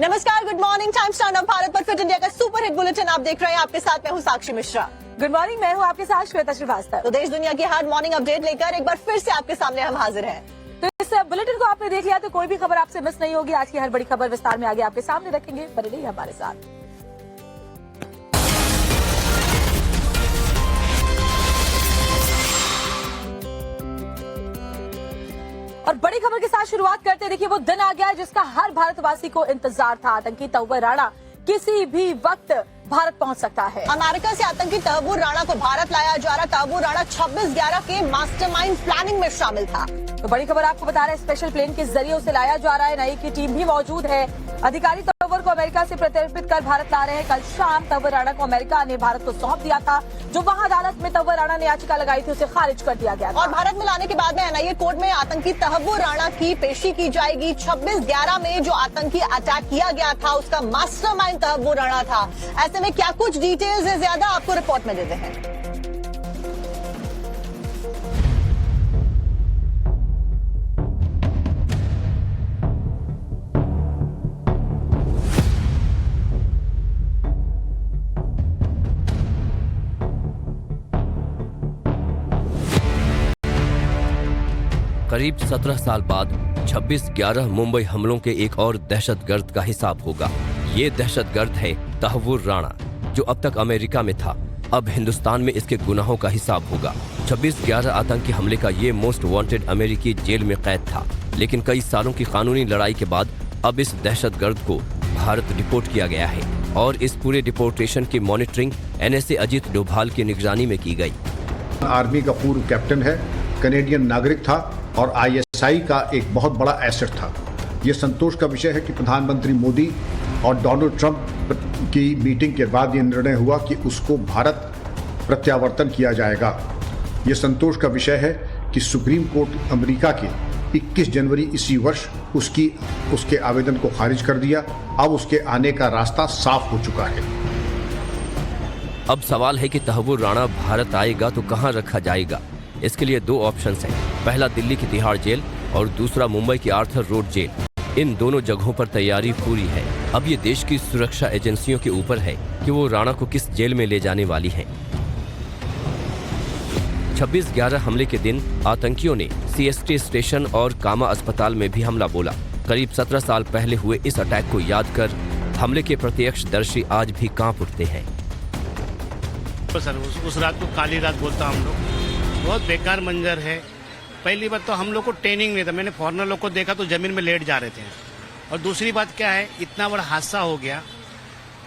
नमस्कार, good morning. Times star Bharat पर fit India का सुपर हिट बुलेटिन आप देख रहे हैं। आपके साथ मैं हूं साक्षी मिश्रा। गुड मॉर्निंग, मैं हूं आपके साथ श्वेता श्रीवास्तव। तो देश दुनिया की हर मॉर्निंग अपडेट लेकर एक बार फिर से आपके सामने हम हाजिर हैं। तो इस बुलेटिन को आपने देख लिया तो कोई भी खबर आपसे मिस नहीं होगी। आज की हर बड़ी खबर विस्तार में आगे आपके सामने रखेंगे, बने रहिए हमारे साथ। और बड़ी खबर के साथ शुरुआत करते हैं। देखिए, वो दिन आ गया है जिसका हर भारतवासी को इंतजार था। आतंकी तव्वर राणा किसी भी वक्त भारत पहुंच सकता है। अमेरिका से आतंकी तव्वुर राणा को भारत लाया जा रहा। तव्वुर राणा 26/11 के मास्टरमाइंड प्लानिंग में शामिल था। तो बड़ी खबर आपको बता रहे हैं, स्पेशल प्लेन के जरिए उसे लाया जा रहा है। एनआईए की टीम भी मौजूद है। अधिकारी तव्वर को अमेरिका से प्रत्यर्पित कर भारत ला रहे हैं। कल शाम तव्वर राणा को अमेरिका ने भारत को सौंप दिया था। जो वहां अदालत में तव्वर राणा ने याचिका लगाई थी उसे खारिज कर दिया गया था। और भारत में लाने के बाद में एनआईए कोर्ट में आतंकी तव्वुर राणा की पेशी की जाएगी। 26/11 में जो आतंकी अटैक किया गया था उसका मास्टरमाइंड तव्वुर राणा था। ऐसे में क्या कुछ डिटेल्स है, ज्यादा आपको रिपोर्ट में देते हैं। करीब 17 साल बाद 26/11 मुंबई हमलों के एक और दहशतगर्द का हिसाब होगा। ये दहशतगर्द है तव्वुर राणा, जो अब तक अमेरिका में था। अब हिंदुस्तान में इसके गुनाहों का हिसाब होगा। 26/11 आतंकी हमले का ये मोस्ट वांटेड अमेरिकी जेल में कैद था, लेकिन कई सालों की कानूनी लड़ाई के बाद अब इस दहशतगर्द को भारत डिपोर्ट किया गया है। और इस पूरे डिपोर्टेशन की मॉनिटरिंग एनएसए अजीत डोभाल की निगरानी में की गई। आर्मी का पूर्व कैप्टन है, कनेडियन नागरिक था और आईएसआई का एक बहुत बड़ा एसेट था। ये संतोष का विषय है कि प्रधानमंत्री मोदी और डोनाल्ड ट्रंप की मीटिंग के बाद ये निर्णय हुआ कि उसको भारत प्रत्यावर्तन किया जाएगा। ये संतोष का विषय है कि सुप्रीम कोर्ट अमेरिका के 21 जनवरी इसी वर्ष उसके आवेदन को खारिज कर दिया। अब उसके आने का रास्ता साफ हो चुका है। अब सवाल है कि तव्वुर राणा भारत आएगा तो कहां रखा जाएगा। इसके लिए दो ऑप्शंस हैं। पहला दिल्ली की तिहाड़ जेल और दूसरा मुंबई की आर्थर रोड जेल। इन दोनों जगहों पर तैयारी पूरी है। अब ये देश की सुरक्षा एजेंसियों के ऊपर है कि वो राणा को किस जेल में ले जाने वाली हैं। 26/11 हमले के दिन आतंकियों ने सीएसटी स्टेशन और कामा अस्पताल में भी हमला बोला। करीब 17 साल पहले हुए इस अटैक को याद कर हमले के प्रत्यक्षदर्शी आज भी कांप उठते हैं। सर उस रात को काली रात बोलता हम लोग, बहुत बेकार मंजर है। पहली बात तो हम लोग को ट्रेनिंग नहीं था। मैंने फॉरनर लोग को देखा तो जमीन में लेट जा रहे थे। और दूसरी बात क्या है, इतना बड़ा हादसा हो गया।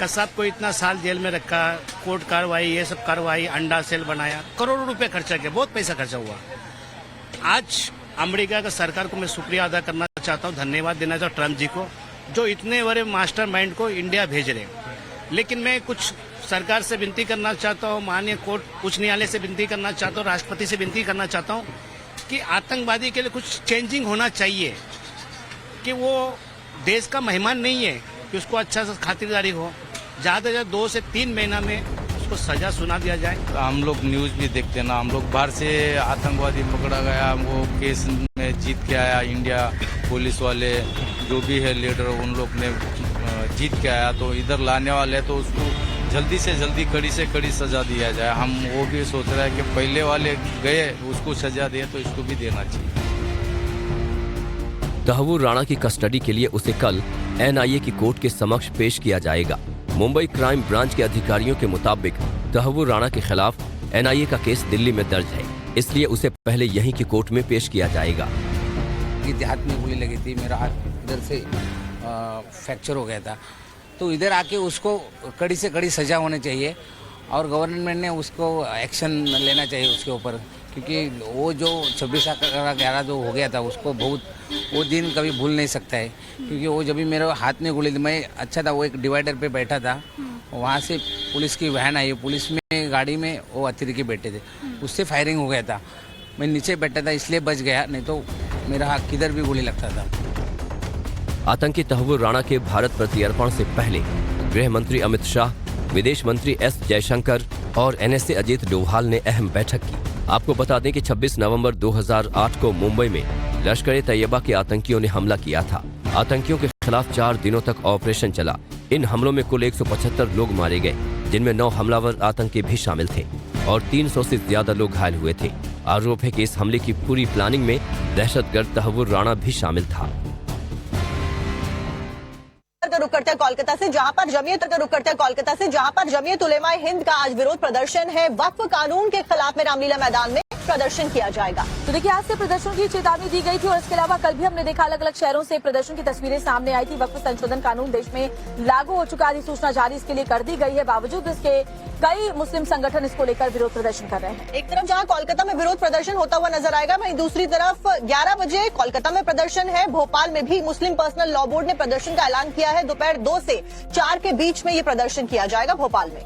कसाब को इतना साल जेल में रखा, कोर्ट कार्रवाई, ये सब कार्रवाई, अंडा सेल बनाया, करोड़ों रुपए खर्चा किया, बहुत पैसा खर्चा हुआ। आज अमेरिका का सरकार को मैं शुक्रिया अदा करना चाहता हूँ, धन्यवाद देना चाहता हूँ ट्रम्प जी को, जो इतने बड़े मास्टरमाइंड को इंडिया भेज रहे हैं। लेकिन मैं कुछ सरकार से विनती करना चाहता हूँ, माननीय कोर्ट उच्च न्यायालय से विनती करना चाहता हूँ, राष्ट्रपति से विनती करना चाहता हूँ कि आतंकवादी के लिए कुछ चेंजिंग होना चाहिए। कि वो देश का मेहमान नहीं है कि उसको अच्छा से खातिरदारी हो। ज़्यादा से ज़्यादा 2 से 3 महीना में उसको सजा सुना दिया जाए। हम लोग न्यूज़ भी देखते ना, हम लोग बाहर से आतंकवादी पकड़ा गया, वो केस में जीत के आया। इंडिया पुलिस वाले जो भी है लीडर, उन लोग ने जीत के आया, तो इधर लाने वाले तो उसको जल्दी से जल्दी कड़ी से कड़ी सजा दिया जाए। हम वो भी सोच रहे हैं कि पहले वाले गए उसको सजा दिए तो इसको भी देना चाहिए। तव्वुर राणा की कस्टडी के लिए उसे कल एनआईए की कोर्ट के समक्ष पेश किया जाएगा। मुंबई क्राइम ब्रांच के अधिकारियों के मुताबिक तव्वुर राणा के खिलाफ एनआईए का केस दिल्ली में दर्ज है, इसलिए उसे पहले यहीं की कोर्ट में पेश किया जाएगा। हाथ में गोली लगी थी, मेरा हाथ इधर से फ्रैक्चर हो गया था, तो इधर आके उसको कड़ी से कड़ी सजा होनी चाहिए और गवर्नमेंट ने उसको एक्शन लेना चाहिए उसके ऊपर। क्योंकि वो जो 26/11 जो हो गया था उसको बहुत, वो दिन कभी भूल नहीं सकता है। क्योंकि वो जब भी मेरे हाथ में गोली थी, मैं अच्छा था, वो एक डिवाइडर पे बैठा था, वहाँ से पुलिस की वैन आई, पुलिस में गाड़ी में वो अतिरिक्त बैठे थे, उससे फायरिंग हो गया था। मैं नीचे बैठा था इसलिए बच गया, नहीं तो मेरा हाथ किधर भी गोली लगता था। आतंकी तव्वुर राणा के भारत प्रत्यर्पण से पहले गृह मंत्री अमित शाह, विदेश मंत्री एस जयशंकर और एनएसए अजीत डोभाल ने अहम बैठक की। आपको बता दें कि 26 नवंबर 2008 को मुंबई में लश्कर-ए-तैयबा के आतंकियों ने हमला किया था। आतंकियों के खिलाफ 4 दिनों तक ऑपरेशन चला। इन हमलों में कुल 175 लोग मारे गए, जिनमें 9 हमलावर आतंकी भी शामिल थे और 300 से ज्यादा लोग घायल हुए थे। आरोप है कि इस हमले की पूरी प्लानिंग में दहशतगर्द तहव्वुर राणा भी शामिल था। रुक करते हैं कोलकाता से, जहां पर जमीयत उलेमा हिंद का आज विरोध प्रदर्शन है। वक्फ कानून के खिलाफ में रामलीला मैदान में प्रदर्शन किया जाएगा। तो देखिए, आज से प्रदर्शन की चेतावनी दी गई थी और इसके अलावा कल भी हमने देखा अलग अलग शहरों से प्रदर्शन की तस्वीरें सामने आई थी। वक्फ संशोधन कानून देश में लागू हो चुका, अधिसूचना जारी इसके लिए कर दी गई है। बावजूद इसके कई मुस्लिम संगठन इसको लेकर विरोध प्रदर्शन कर रहे हैं। एक तरफ जहां कोलकाता में विरोध प्रदर्शन होता हुआ नजर आएगा, वहीं दूसरी तरफ 11 बजे कोलकाता में प्रदर्शन है। भोपाल में भी मुस्लिम पर्सनल लॉ बोर्ड ने प्रदर्शन का ऐलान किया है। दोपहर 2 से 4 के बीच में ये प्रदर्शन किया जाएगा भोपाल में।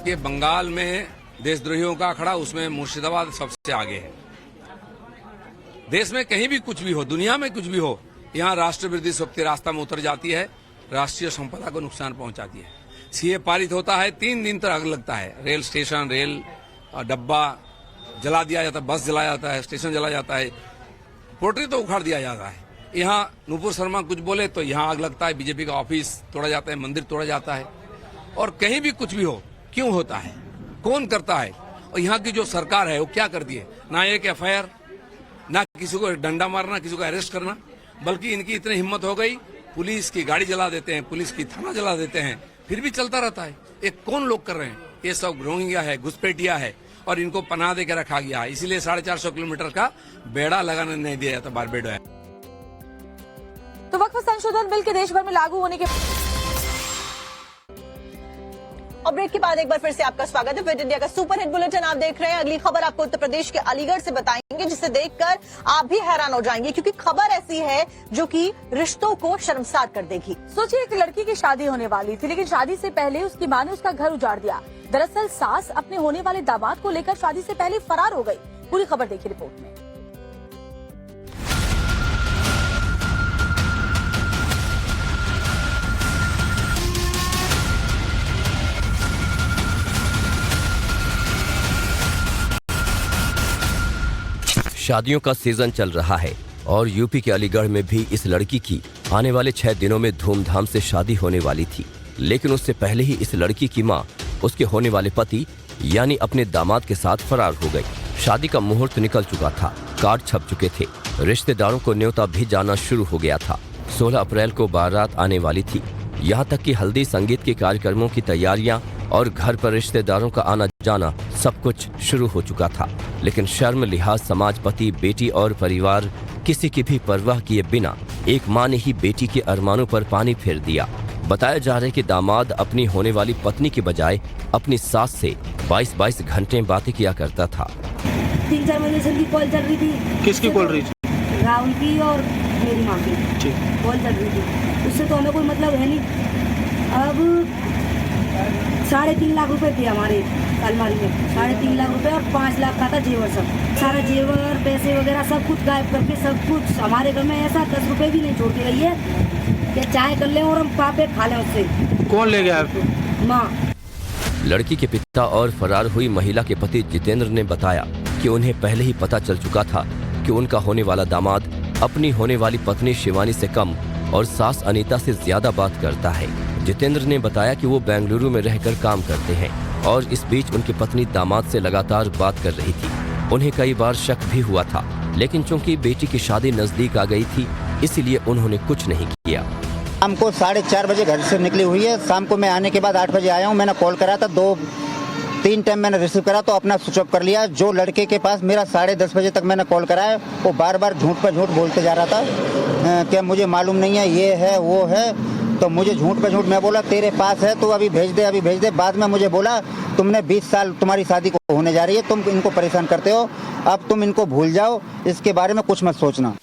ये बंगाल में देशद्रोहियों का अखाड़ा, उसमें मुर्शिदाबाद सबसे आगे है। देश में कहीं भी कुछ भी हो, दुनिया में कुछ भी हो, यहाँ राष्ट्र विरोधी शक्ति रास्ता में उतर जाती है, राष्ट्रीय संपदा को नुकसान पहुंचाती है। सीए पारित होता है, 3 दिन तक आग लगता है। रेल स्टेशन, रेल डब्बा जला दिया जाता है, बस जलाया जाता है, स्टेशन जलाया जाता है, पोल्ट्री तो उखाड़ दिया जाता है। यहाँ नूपुर शर्मा कुछ बोले तो यहाँ आग लगता है, बीजेपी का ऑफिस तोड़ा जाता है, मंदिर तोड़ा जाता है। और कहीं भी कुछ भी हो, क्यों होता है, कौन करता है? और यहाँ की जो सरकार है वो क्या करती है? ना एक एफआईआर, ना किसी को डंडा मारना, किसी को अरेस्ट करना, बल्कि इनकी इतनी हिम्मत हो गई, पुलिस की गाड़ी जला देते हैं, पुलिस की थाना जला देते हैं, फिर भी चलता रहता है। ये कौन लोग कर रहे हैं? ये सब रोहिंग्या है, घुसपैठिया है और इनको पनाह दे के रखा गया है। इसीलिए 450 किलोमीटर का बेड़ा लगाने नहीं दिया जाता बारबेडो है। तो वक्फ संशोधन बिल के देश भर में लागू होने के और ब्रेक के बाद एक बार फिर से आपका स्वागत है। फिट इंडिया का सुपर हिट बुलेटिन आप देख रहे हैं। अगली खबर आपको उत्तर प्रदेश के अलीगढ़ से बताएंगे, जिसे देखकर आप भी हैरान हो जाएंगे, क्योंकि खबर ऐसी है जो कि रिश्तों को शर्मसार कर देगी। सोचिए, एक लड़की की शादी होने वाली थी, लेकिन शादी से पहले उसकी मां ने उसका घर उजाड़ दिया। दरअसल सास अपने होने वाले दामाद को लेकर शादी से पहले फरार हो गई। पूरी खबर देखिए रिपोर्ट में। शादियों का सीजन चल रहा है और यूपी के अलीगढ़ में भी इस लड़की की आने वाले 6 दिनों में धूमधाम से शादी होने वाली थी। लेकिन उससे पहले ही इस लड़की की मां उसके होने वाले पति यानी अपने दामाद के साथ फरार हो गई। शादी का मुहूर्त निकल चुका था, कार्ड छप चुके थे, रिश्तेदारों को न्योता भी जाना शुरू हो गया था। 16 अप्रैल को बारात आने वाली थी। यहाँ तक कि हल्दी संगीत के कार्यक्रमों की तैयारियां और घर पर रिश्तेदारों का आना जाना सब कुछ शुरू हो चुका था। लेकिन शर्म, लिहाज, समाज, पति, बेटी और परिवार किसी की भी परवाह किए बिना एक मां ने ही बेटी के अरमानों पर पानी फेर दिया। बताया जा रहा है कि दामाद अपनी होने वाली पत्नी के बजाय अपनी सास से 22 घंटे बातें किया करता था। 3-4 महीने से उनकी कॉल चल रही थी। किसकी कॉल रही थी? राहुल की और मेरी माँ की कॉल चल रही थी। उससे तो हमें कोई मतलब है नहीं। अब 3.5 लाख रुपए थे हमारे अलमारी में, 3.5 लाख रुपए और 5 लाख का था जेवर। सब सारा जेवर, पैसे वगैरह सब कुछ गायब करके, सब कुछ हमारे घर में ऐसा 10 रुपए भी नहीं छोड़ के गई है कि चाय कर लें और हम पापे खा लें उससे। कौन ले गया आपको? माँ। लड़की के पिता और फरार हुई महिला के पति जितेंद्र ने बताया कि उन्हें पहले ही पता चल चुका था कि उनका होने वाला दामाद अपनी होने वाली पत्नी शिवानी से कम और सास अनीता से ज्यादा बात करता है। जितेंद्र ने बताया कि वो बेंगलुरु में रहकर काम करते हैं और इस बीच उनकी पत्नी दामाद से लगातार बात कर रही थी। उन्हें कई बार शक भी हुआ था, लेकिन चूंकि बेटी की शादी नजदीक आ गई थी, इसीलिए उन्होंने कुछ नहीं किया। शाम को 4:30 बजे घर से निकली हुई है। शाम को मैं आने के बाद 8 बजे आया हूँ। मैंने कॉल करा था, 2-3 टाइम मैंने रिसीव करा तो अपना स्विच ऑफ कर लिया। जो लड़के के पास मेरा 10:30 बजे तक मैंने कॉल कराया, वो बार बार झूठ पर झूठ बोलते जा रहा था कि मुझे मालूम नहीं है, ये है वो है। तो मुझे झूठ पे झूठ, मैं बोला तेरे पास है तो अभी भेज दे, अभी भेज दे। बाद में मुझे बोला तुमने 20 साल तुम्हारी शादी को होने जा रही है, तुम इनको परेशान करते हो, अब तुम इनको भूल जाओ, इसके बारे में कुछ मत सोचना।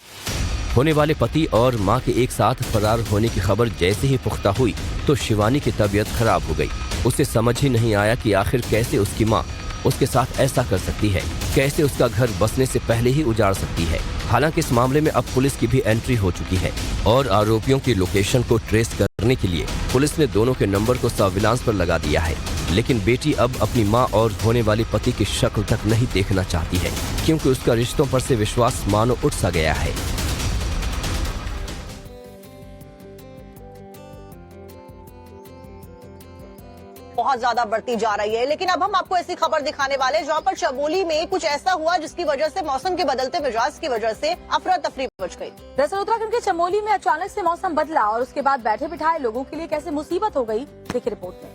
होने वाले पति और मां के एक साथ फरार होने की खबर जैसे ही पुख्ता हुई तो शिवानी की तबीयत खराब हो गई। उसे समझ ही नहीं आया कि आखिर कैसे उसकी मां उसके साथ ऐसा कर सकती है, कैसे उसका घर बसने से पहले ही उजाड़ सकती है। हालांकि इस मामले में अब पुलिस की भी एंट्री हो चुकी है और आरोपियों की लोकेशन को ट्रेस करने के लिए पुलिस ने दोनों के नंबर को सर्विलांस पर लगा दिया है। लेकिन बेटी अब अपनी मां और होने वाली पति की शक्ल तक नहीं देखना चाहती है, क्योंकि उसका रिश्तों पर से विश्वास मानो उठ सा गया है। बहुत ज्यादा बढ़ती जा रही है। लेकिन अब हम आपको ऐसी खबर दिखाने वाले जहां पर चमोली में कुछ ऐसा हुआ जिसकी वजह से मौसम के बदलते मिजाज की वजह से अफरा तफरी मच गई। दरअसल उत्तराखंड के चमोली में अचानक से मौसम बदला और उसके बाद बैठे बिठाए लोगों के लिए कैसे मुसीबत हो गई, देखिए रिपोर्ट में।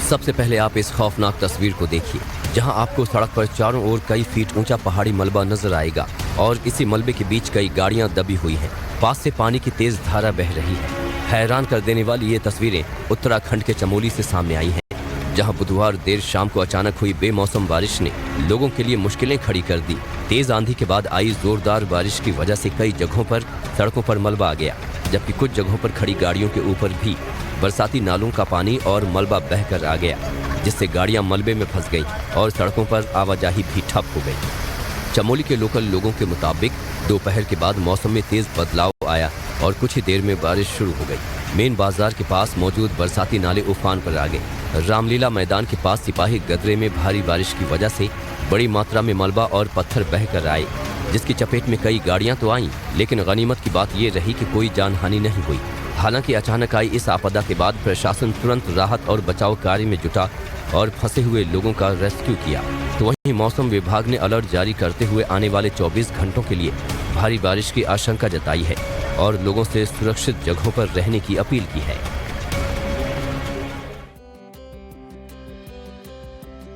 सबसे पहले आप इस खौफनाक तस्वीर को देखिए, जहां आपको सड़क पर चारों ओर कई फीट ऊंचा पहाड़ी मलबा नजर आएगा और इसी मलबे के बीच कई गाड़ियां दबी हुई हैं। पास से पानी की तेज धारा बह रही है। हैरान कर देने वाली ये तस्वीरें उत्तराखंड के चमोली से सामने आई हैं, जहां बुधवार देर शाम को अचानक हुई बेमौसम बारिश ने लोगों के लिए मुश्किलें खड़ी कर दी। तेज आंधी के बाद आई जोरदार बारिश की वजह से कई जगहों पर सड़कों पर मलबा आ गया, जबकि कुछ जगहों पर खड़ी गाड़ियों के ऊपर भी बरसाती नालों का पानी और मलबा बहकर आ गया, जिससे गाड़ियां मलबे में फंस गईं और सड़कों पर आवाजाही भी ठप हो गई। चमोली के लोकल लोगों के मुताबिक दोपहर के बाद मौसम में तेज बदलाव आया और कुछ ही देर में बारिश शुरू हो गई। मेन बाजार के पास मौजूद बरसाती नाले उफान पर आ गए। रामलीला मैदान के पास सिपाही गदरे में भारी बारिश की वजह से बड़ी मात्रा में मलबा और पत्थर बहकर आए, जिसकी चपेट में कई गाड़ियां तो आईं, लेकिन गनीमत की बात ये रही कि कोई जानहानि नहीं हुई। हालांकि अचानक आई इस आपदा के बाद प्रशासन तुरंत राहत और बचाव कार्य में जुटा और फंसे हुए लोगों का रेस्क्यू किया। तो वहीं मौसम विभाग ने अलर्ट जारी करते हुए आने वाले 24 घंटों के लिए भारी बारिश की आशंका जताई है और लोगों से सुरक्षित जगहों पर रहने की अपील की है।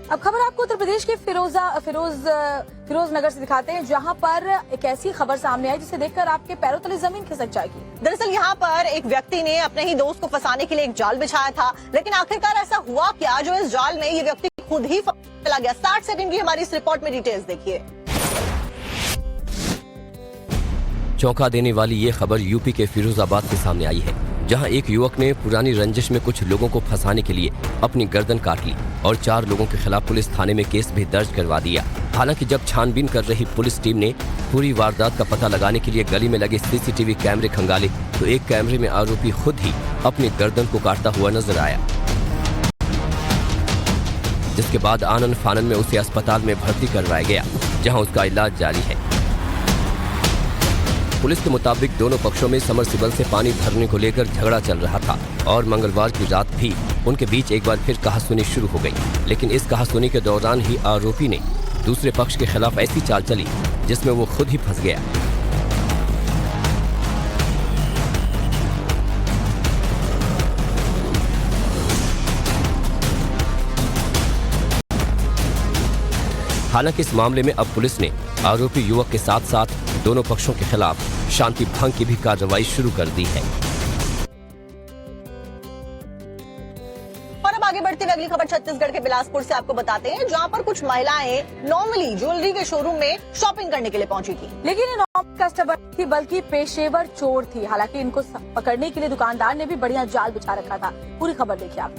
अब खबर आपको उत्तर प्रदेश के फिरोजनगर से दिखाते हैं, जहां पर एक ऐसी खबर सामने आई जिसे देखकर आपके पैरों तले जमीन खिसक जाएगी। दरअसल यहाँ पर एक व्यक्ति ने अपने ही दोस्त को फंसाने के लिए एक जाल बिछाया था, लेकिन आखिरकार ऐसा हुआ क्या जो इस जाल में ये व्यक्ति खुद ही चला गया। 60 सेकंड की हमारी इस रिपोर्ट में डिटेल्स देखिए। चौंका देने वाली ये खबर यूपी के फिरोजाबाद से सामने आई है, जहां एक युवक ने पुरानी रंजिश में कुछ लोगों को फंसाने के लिए अपनी गर्दन काट ली और 4 लोगों के खिलाफ पुलिस थाने में केस भी दर्ज करवा दिया। हालांकि जब छानबीन कर रही पुलिस टीम ने पूरी वारदात का पता लगाने के लिए गली में लगे सीसीटीवी कैमरे खंगाले तो एक कैमरे में आरोपी खुद ही अपनी गर्दन को काटता हुआ नजर आया, जिसके बाद आनन फानन में उसे अस्पताल में भर्ती करवाया गया, जहां उसका इलाज जारी है। पुलिस के मुताबिक दोनों पक्षों में समरसिबल से पानी भरने को लेकर झगड़ा चल रहा था और मंगलवार की रात भी उनके बीच एक बार फिर कहासुनी शुरू हो गई। लेकिन इस कहासुनी के दौरान ही आरोपी ने दूसरे पक्ष के खिलाफ ऐसी चाल चली जिसमें वो खुद ही फंस गया। हालांकि इस मामले में अब पुलिस ने आरोपी युवक के साथ साथ दोनों पक्षों के खिलाफ शांति भंग की भी कार्रवाई शुरू कर दी है। और अब आगे बढ़ते हुए अगली खबर छत्तीसगढ़ के बिलासपुर से आपको बताते हैं, जहां पर कुछ महिलाएं नॉर्मली ज्वेलरी के शोरूम में शॉपिंग करने के लिए पहुंची थी, लेकिन ये नॉर्मल कस्टमर थी बल्कि पेशेवर चोर थी। हालांकि इनको पकड़ने के लिए दुकानदार ने भी बढ़िया जाल बिछा रखा था। पूरी खबर देखिए आप।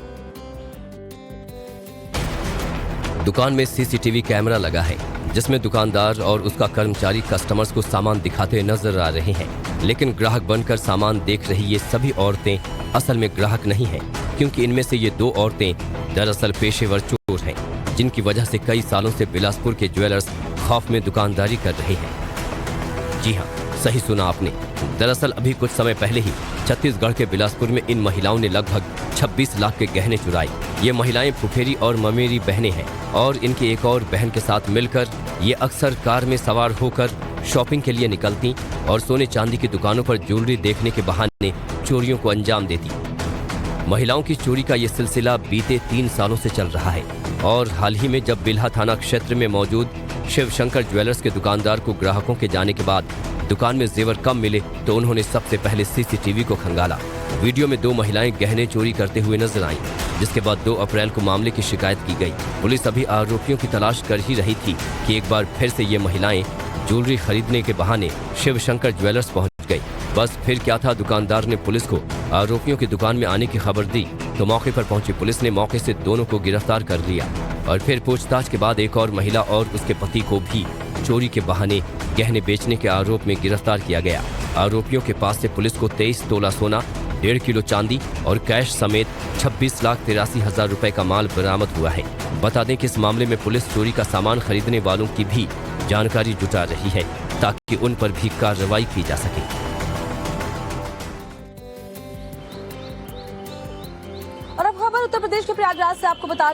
दुकान में सीसीटीवी कैमरा लगा है, जिसमें दुकानदार और उसका कर्मचारी कस्टमर्स को सामान दिखाते नजर आ रहे हैं, लेकिन ग्राहक बनकर सामान देख रही ये सभी औरतें असल में ग्राहक नहीं हैं, क्योंकि इनमें से ये 2 औरतें दरअसल पेशेवर चोर हैं, जिनकी वजह से कई सालों से बिलासपुर के ज्वेलर्स खौफ में दुकानदारी कर रहे हैं। जी हाँ, सही सुना आपने। दरअसल अभी कुछ समय पहले ही छत्तीसगढ़ के बिलासपुर में इन महिलाओं ने लगभग 26 लाख के गहने चुराए। ये महिलाएं फुफेरी और ममेरी बहनें हैं और इनकी एक और बहन के साथ मिलकर ये अक्सर कार में सवार होकर शॉपिंग के लिए निकलती और सोने चांदी की दुकानों पर ज्वेलरी देखने के बहाने चोरियों को अंजाम देती। महिलाओं की चोरी का ये सिलसिला बीते 3 सालों से चल रहा है और हाल ही में जब बिल्हा थाना क्षेत्र में मौजूद शिव शंकर ज्वेलर्स के दुकानदार को ग्राहकों के जाने के बाद दुकान में जेवर कम मिले तो उन्होंने सबसे पहले सीसीटीवी को खंगाला। वीडियो में 2 महिलाएं गहने चोरी करते हुए नजर आईं, जिसके बाद 2 अप्रैल को मामले की शिकायत की गई। पुलिस अभी आरोपियों की तलाश कर ही रही थी कि एक बार फिर से ये महिलाएं ज्वेलरी खरीदने के बहाने शिव शंकर ज्वेलर्स पहुंच गई। बस फिर क्या था, दुकानदार ने पुलिस को आरोपियों की दुकान में आने की खबर दी तो मौके पर पहुंची पुलिस ने मौके से दोनों को गिरफ्तार कर लिया और फिर पूछताछ के बाद एक और महिला और उसके पति को भी चोरी के बहाने गहने बेचने के आरोप में गिरफ्तार किया गया। आरोपियों के पास से पुलिस को 23 तोला सोना, 1.5 किलो चांदी और कैश समेत 26,83,000 रुपए का माल बरामद हुआ है। बता दें कि इस मामले में पुलिस चोरी का सामान खरीदने वालों की भी जानकारी जुटा रही है ताकि उन पर भी कार्रवाई की जा सके। उत्तर प्रदेश के प्रयागराज से आपको बता